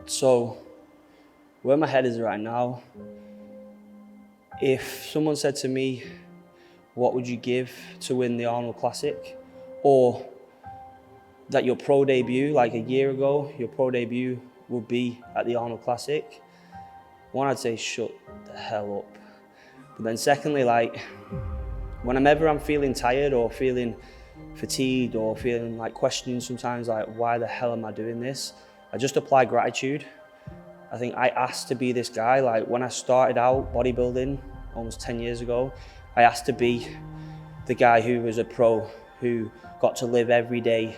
So, where my head is right now, if someone said to me, what would you give to win the Arnold Classic? Or that your pro debut, like a year ago, your pro debut would be at the Arnold Classic. One, I'd say shut the hell up. But then secondly, like, whenever I'm feeling tired or feeling fatigued or feeling like questioning sometimes, like, why the hell am I doing this? I just apply gratitude. I think I asked to be this guy. Like, when I started out bodybuilding almost 10 years ago, I asked to be the guy who was a pro, who got to live every day,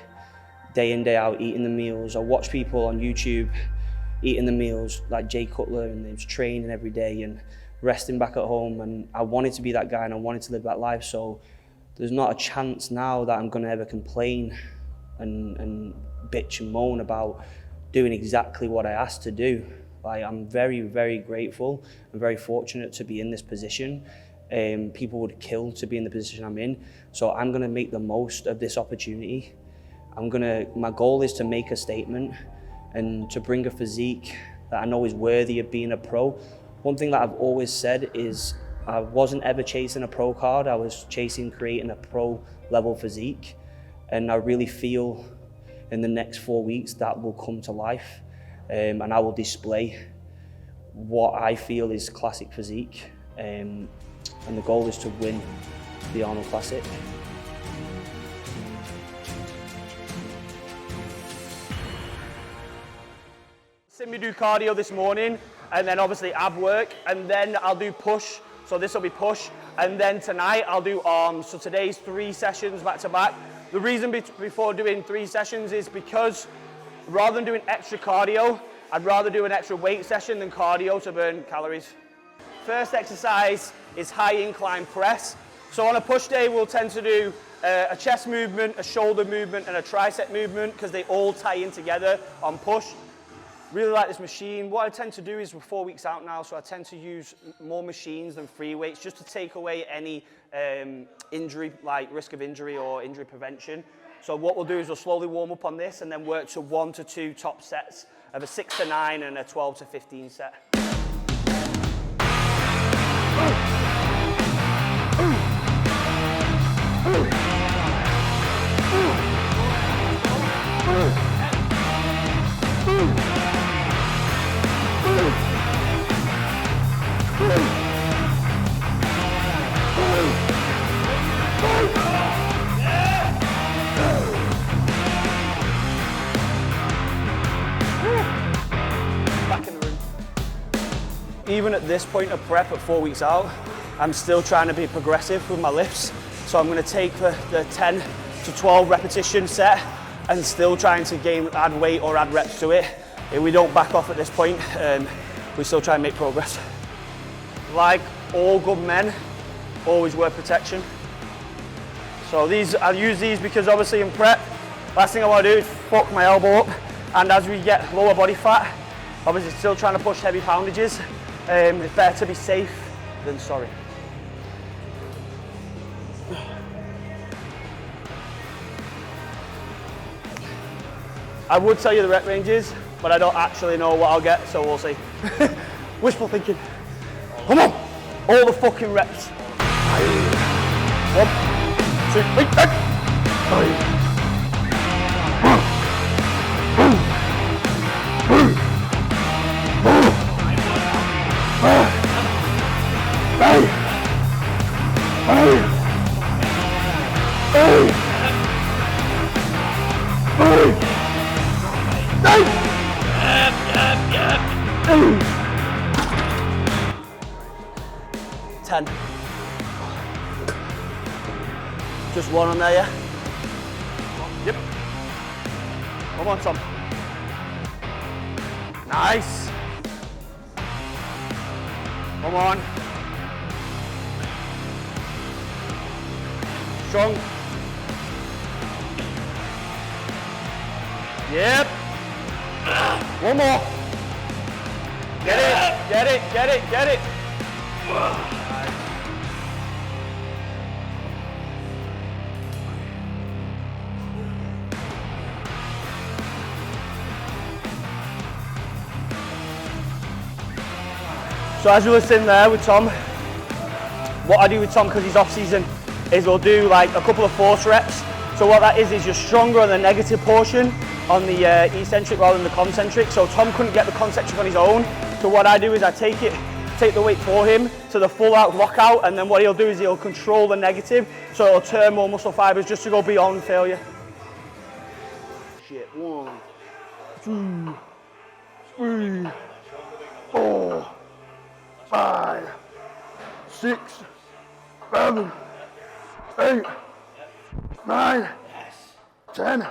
day in, day out, eating the meals. I watch people on YouTube eating the meals like Jay Cutler, and they was training every day and resting back at home. And I wanted to be that guy, and I wanted to live that life. So there's not a chance now that I'm gonna ever complain and bitch and moan about doing exactly what I asked to do. Like, I'm very, very grateful and very fortunate to be in this position. People would kill to be in the position I'm in. So I'm gonna make the most of this opportunity. My goal is to make a statement and to bring a physique that I know is worthy of being a pro. One thing that I've always said is I wasn't ever chasing a pro card. I was chasing creating a pro level physique. And I really feel in the next 4 weeks that will come to life. And I will display what I feel is classic physique. And the goal is to win the Arnold Classic. See me do cardio this morning, and then obviously ab work, and then I'll do push. So this will be push, and then tonight I'll do arms. So today's 3 sessions back to back. The reason before doing 3 sessions is because rather than doing extra cardio, I'd rather do an extra weight session than cardio to burn calories. First exercise is high incline press. So on a push day, we'll tend to do a chest movement, a shoulder movement, and a tricep movement, because they all tie in together on push. Really like this machine. What I tend to do is, we're 4 weeks out now, so I tend to use more machines than free weights, just to take away any injury, like risk of injury or injury prevention. So what we'll do is we'll slowly warm up on this and then work to 1 to 2 top sets of a 6 to 9 and a 12 to 15 set. Even at this point of prep at 4 weeks out, I'm still trying to be progressive with my lifts. So I'm going to take the 10 to 12 repetition set and still trying to add weight or add reps to it. If we don't back off at this point, we still try and make progress. Like all good men, always wear protection. So I'll use these because obviously in prep, last thing I want to do is fuck my elbow up. And as we get lower body fat, obviously still trying to push heavy poundages. It's better to be safe than sorry. I would tell you the rep ranges, but I don't actually know what I'll get, so we'll see. Wishful thinking. Come on! All the fucking reps. 1, 2, 3, 4. Just one on there, yeah? Yep. Come on, Tom. Nice. Come on. Strong. Yep. One more. Get it, get it, get it, get it. So as you were sitting there with Tom, what I do with Tom, because he's off season, is we'll do like a couple of force reps. So what that is you're stronger on the negative portion on the eccentric rather than the concentric. So Tom couldn't get the concentric on his own. So what I do is I take the weight for him to the full out lockout, and then what he'll do is he'll control the negative, so it'll turn more muscle fibers just to go beyond failure. Shit, 1, 2, 3, 4, 5, 6, 7, 8, 9, 10,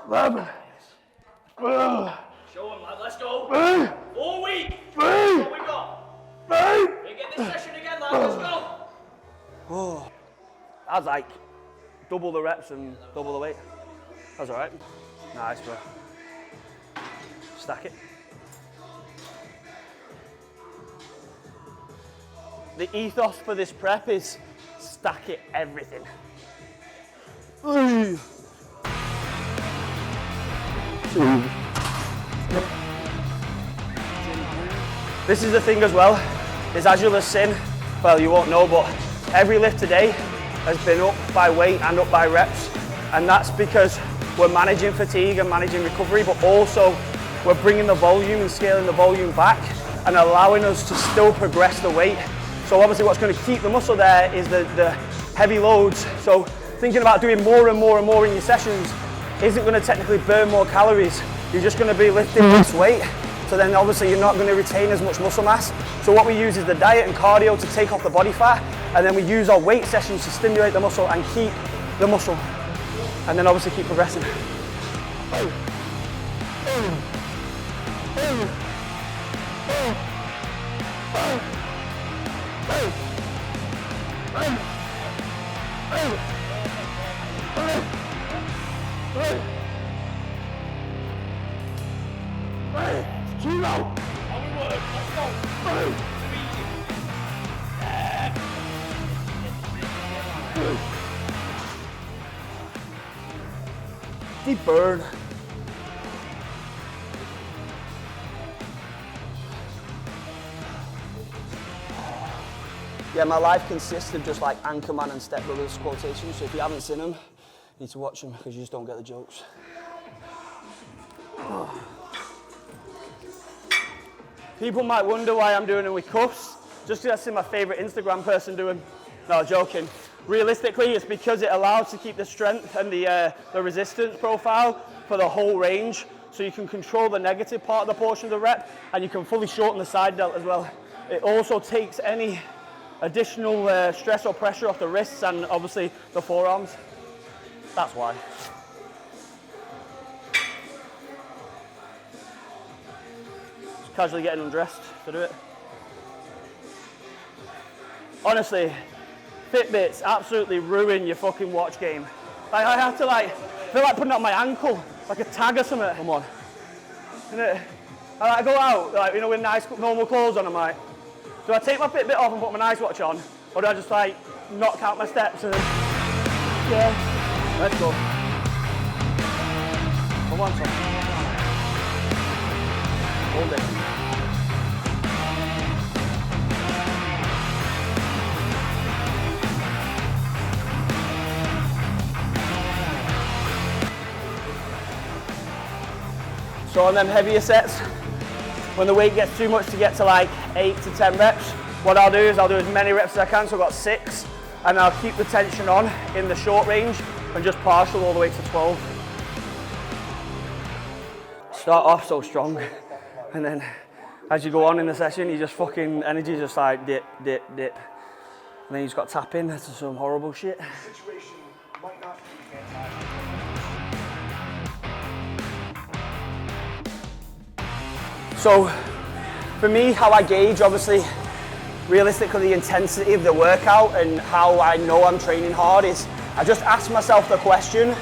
11, 12. Show him, lad. Let's go. 4 weeks. That's what we got. We get this session again, lad. Let's go. Oh, that was like double the reps and double the weight. That's all right. Nice, bro. Stack it. The ethos for this prep is stack it everything. This is the thing as well, is as you'll have seen, well you won't know, but every lift today has been up by weight and up by reps, and that's because we're managing fatigue and managing recovery, but also we're bringing the volume and scaling the volume back and allowing us to still progress the weight. So obviously what's going to keep the muscle there is the heavy loads. So thinking about doing more and more and more in your sessions isn't going to technically burn more calories. You're just going to be lifting less weight. So then obviously you're not going to retain as much muscle mass. So what we use is the diet and cardio to take off the body fat, and then we use our weight sessions to stimulate the muscle and keep the muscle, and then obviously keep progressing. Deep burn. Yeah, my life consists of just like Anchorman and Step Brothers quotations, so if you haven't seen them, you need to watch them because you just don't get the jokes. People might wonder why I'm doing it with cuffs, just because I see my favourite Instagram person doing. No, joking. Realistically, it's because it allows to keep the strength and the resistance profile for the whole range, so you can control the negative part of the portion of the rep, and you can fully shorten the side delt as well. It also takes any additional stress or pressure off the wrists and obviously the forearms. That's why. Just casually getting undressed to do it. Honestly, Fitbits absolutely ruin your fucking watch game. Like, I have to feel like putting it on my ankle, like a tag or something. Come on. I go out, with nice normal clothes on, I'm like, do I take my Fitbit off and put my nice watch on? Or do I just not count my steps and then, yeah, let's go. Come on, Tom. Hold it. So on them heavier sets, when the weight gets too much to get to 8 to 10 reps, what I'll do is I'll do as many reps as I can, so I've got 6, and I'll keep the tension on in the short range and just partial all the way to 12. Start off so strong, and then as you go on in the session, you just fucking, energy just dip, dip, dip. And then you just got to tap into some horrible shit. So for me, how I gauge, obviously, realistically the intensity of the workout and how I know I'm training hard is I just ask myself the question,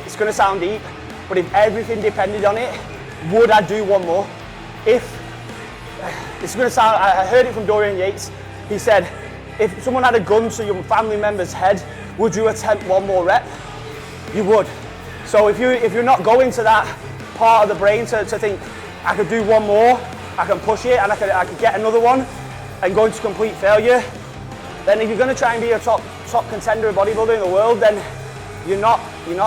it's going to sound deep, but if everything depended on it, would I do one more? It's going to sound, I heard it from Dorian Yates, he said, if someone had a gun to your family member's head, would you attempt one more rep? You would. So if you're not going to that part of the brain to think, I could do one more, I can push it and I can get another one and go into complete failure, then if you're going to try and be a top contender bodybuilder in the world, then you're not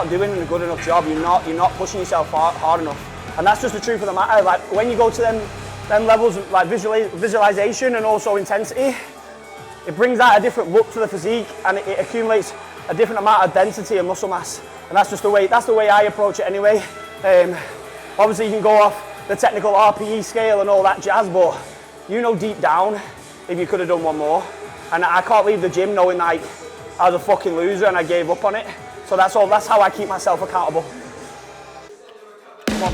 doing a good enough job. You're not pushing yourself hard enough. And that's just the truth of the matter. Like when you go to them levels of like visualization and also intensity, it brings out a different look to the physique, and it accumulates a different amount of density and muscle mass. And that's the way I approach it anyway. Obviously you can go off the technical RPE scale and all that jazz, but you know deep down if you could have done one more. And I can't leave the gym knowing like I was a fucking loser and I gave up on it. So that's how I keep myself accountable. Come on.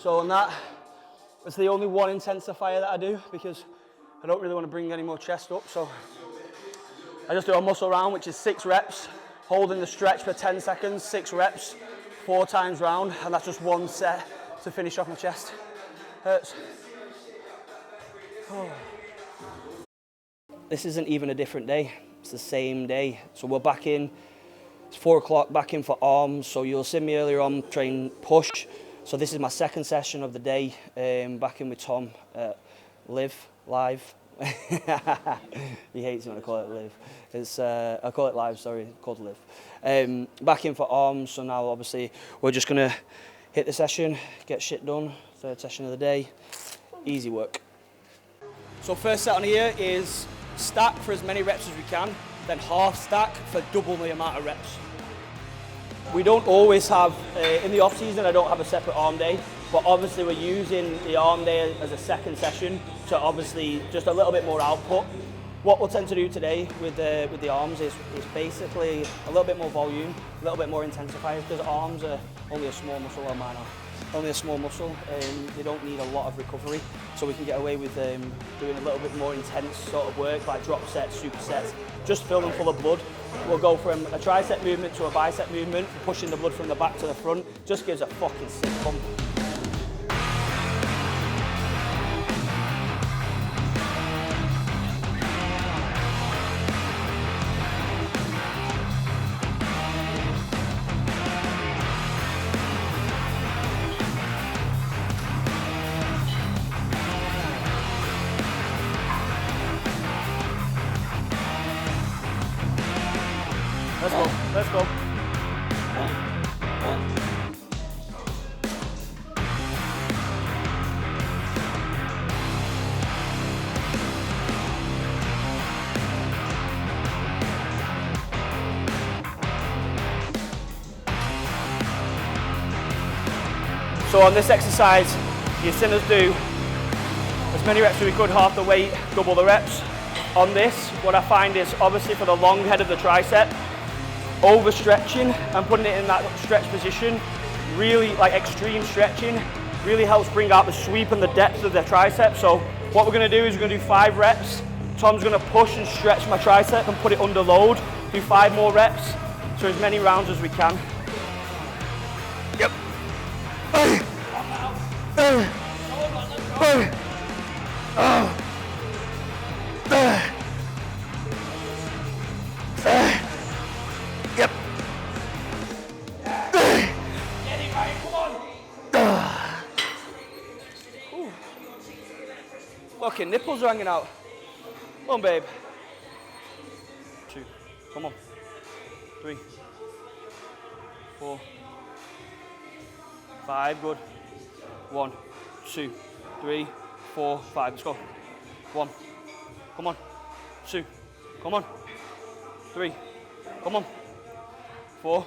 So on that, it's the only one intensifier that I do because I don't really want to bring any more chest up. So I just do a muscle round, which is 6 reps, holding the stretch for 10 seconds, 6 reps, 4 times round, and that's just one set to finish off my chest. Hurts. Oh. This isn't even a different day, it's the same day. So we're back in, it's 4 o'clock, back in for arms. So you'll see me earlier on train push. So this is my second session of the day, back in with Tom, live. He hates when I call it live. I call it live, sorry, called live. Back in for arms, so now obviously we're just gonna hit the session, get shit done, third session of the day, easy work. So first set on here is stack for as many reps as we can, then half stack for double the amount of reps. We don't always have, in the off season I don't have a separate arm day, but obviously we're using the arm day as a second session to obviously just a little bit more output. What we'll tend to do today with the arms is basically a little bit more volume, a little bit more intensifiers, because arms are only a small muscle, or mine are only a small muscle, they don't need a lot of recovery, so we can get away with doing a little bit more intense sort of work, like drop sets, supersets, just fill them full of blood. We'll go from a tricep movement to a bicep movement, pushing the blood from the back to the front, just gives a fucking sick pump. Let's go. So on this exercise, you've seen us do as many reps as we could, half the weight, double the reps. On this, what I find is obviously for the long head of the tricep, overstretching and putting it in that stretch position, really like extreme stretching, really helps bring out the sweep and the depth of the tricep. So what we're going to do is we're going to do 5 reps. Tom's going to push and stretch my tricep and put it under load. Do 5 more reps, so as many rounds as we can. Yep. Yep. Look, your nipples are hanging out. Come on, babe. 2. Come on. 3. 4. 5. Good. 1, 2, 3, 4, 5. Let's go. 1. Come on. 2. Come on. 3. Come on. 4.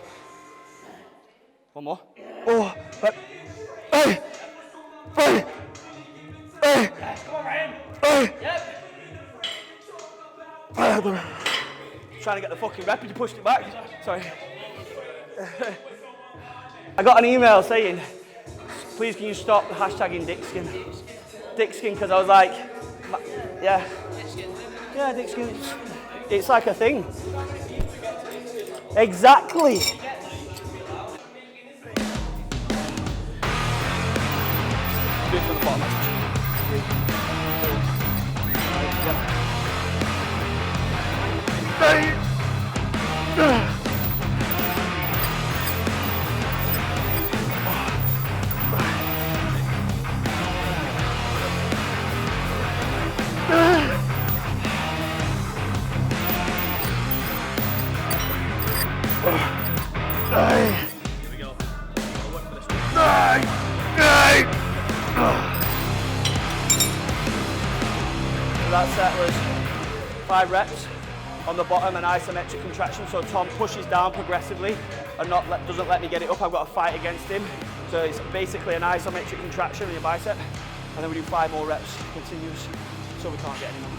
One more. Oh, hey, hey, hey, Come on, Ryan. hey. Yep. Trying to get the fucking rep and you pushed it back. Sorry. I got an email saying, please can you stop hashtagging Dickskin? Dickskin, because I was like, yeah. Yeah, Dickskin. It's like a thing. Exactly. Do it from the bottom. That set was 5 reps on the bottom and isometric contraction. So Tom pushes down progressively and doesn't let me get it up. I've got to fight against him. So it's basically an isometric contraction in your bicep. And then we do 5 more reps continuous so we can't get any more.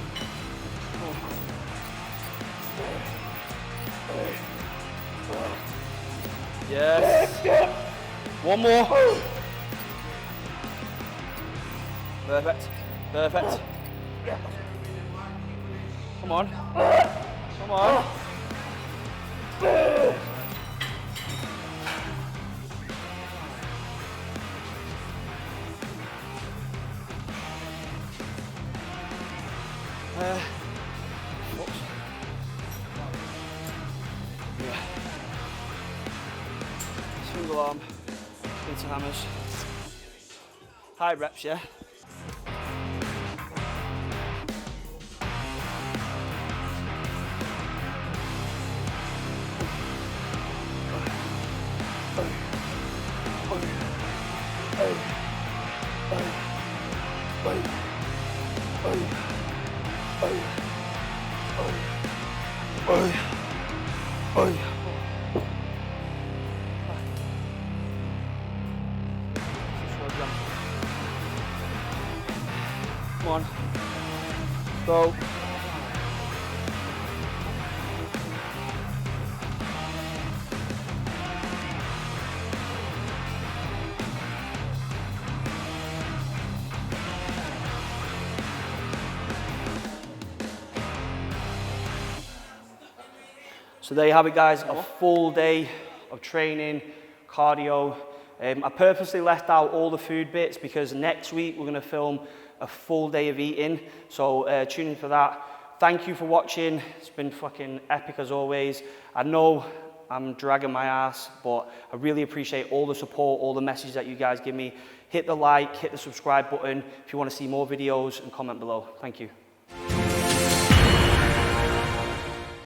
Yes. One more. Perfect. Perfect. Come on. Come on. Whoops. Yeah. Single arm into hammers. High reps, yeah. Come on. Go. So there you have it, guys, a full day of training, cardio. I purposely left out all the food bits because next week we're going to film a full day of eating. So tune in for that. Thank you for watching. It's been fucking epic as always. I know I'm dragging my ass, but I really appreciate all the support, all the messages that you guys give me. Hit the like, hit the subscribe button if you want to see more videos, and comment below. Thank you.